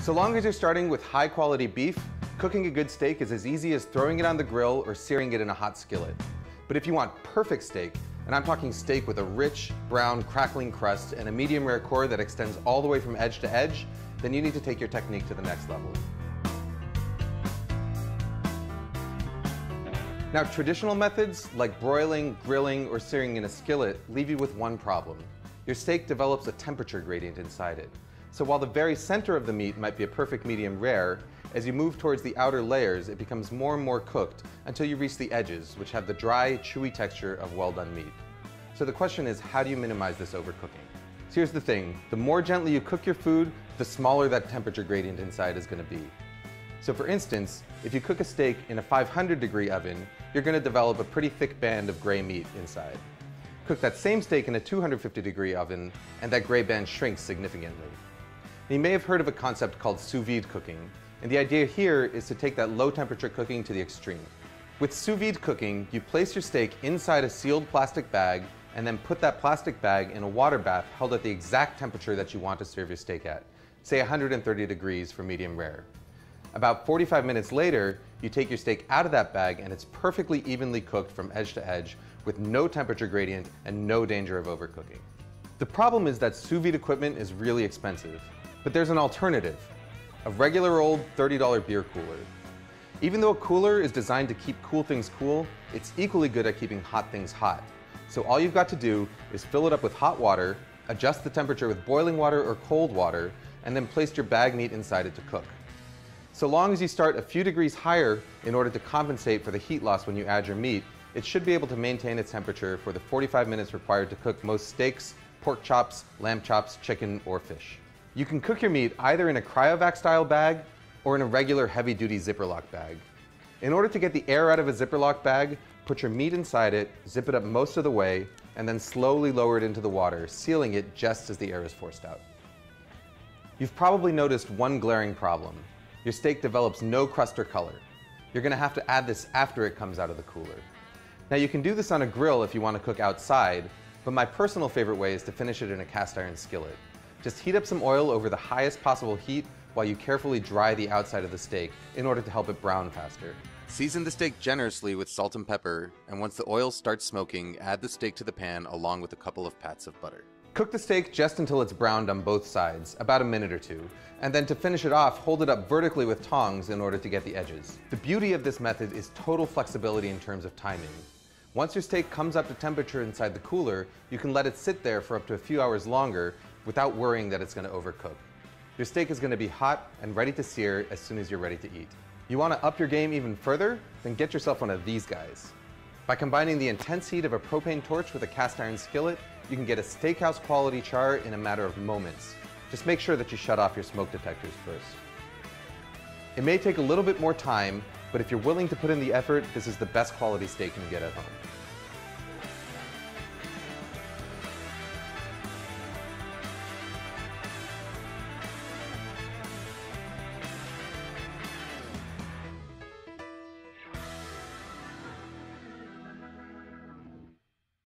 So long as you're starting with high quality beef, cooking a good steak is as easy as throwing it on the grill or searing it in a hot skillet. But if you want perfect steak, and I'm talking steak with a rich, brown, crackling crust and a medium rare core that extends all the way from edge to edge, then you need to take your technique to the next level. Now, traditional methods like broiling, grilling, or searing in a skillet leave you with one problem. Your steak develops a temperature gradient inside it. So while the very center of the meat might be a perfect medium rare, as you move towards the outer layers, it becomes more and more cooked until you reach the edges, which have the dry, chewy texture of well-done meat. So the question is, how do you minimize this overcooking? So here's the thing, the more gently you cook your food, the smaller that temperature gradient inside is going to be. So for instance, if you cook a steak in a 500-degree oven, you're going to develop a pretty thick band of gray meat inside. Cook that same steak in a 250-degree oven, and that gray band shrinks significantly. You may have heard of a concept called sous vide cooking, and the idea here is to take that low temperature cooking to the extreme. With sous vide cooking, you place your steak inside a sealed plastic bag and then put that plastic bag in a water bath held at the exact temperature that you want to serve your steak at, say 130 degrees for medium rare. About 45 minutes later, you take your steak out of that bag and it's perfectly evenly cooked from edge to edge with no temperature gradient and no danger of overcooking. The problem is that sous vide equipment is really expensive, but there's an alternative, a regular old $30 beer cooler. Even though a cooler is designed to keep cool things cool, it's equally good at keeping hot things hot. So all you've got to do is fill it up with hot water, adjust the temperature with boiling water or cold water, and then place your bag meat inside it to cook. So long as you start a few degrees higher in order to compensate for the heat loss when you add your meat, it should be able to maintain its temperature for the 45 minutes required to cook most steaks, pork chops, lamb chops, chicken, or fish. You can cook your meat either in a cryovac style bag or in a regular heavy-duty Zipperlock bag. In order to get the air out of a Zipperlock bag, put your meat inside it, zip it up most of the way, and then slowly lower it into the water, sealing it just as the air is forced out. You've probably noticed one glaring problem. Your steak develops no crust or color. You're going to have to add this after it comes out of the cooler. Now you can do this on a grill if you want to cook outside, but my personal favorite way is to finish it in a cast iron skillet. Just heat up some oil over the highest possible heat while you carefully dry the outside of the steak in order to help it brown faster. Season the steak generously with salt and pepper, and once the oil starts smoking, add the steak to the pan along with a couple of pats of butter. Cook the steak just until it's browned on both sides, about a minute or two, and then to finish it off, hold it up vertically with tongs in order to get the edges. The beauty of this method is total flexibility in terms of timing. Once your steak comes up to temperature inside the cooler, you can let it sit there for up to a few hours longer without worrying that it's going to overcook. Your steak is going to be hot and ready to sear as soon as you're ready to eat. You want to up your game even further? Then get yourself one of these guys. By combining the intense heat of a propane torch with a cast iron skillet, you can get a steakhouse quality char in a matter of moments. Just make sure that you shut off your smoke detectors first. It may take a little bit more time, but if you're willing to put in the effort, this is the best quality steak you can get at home.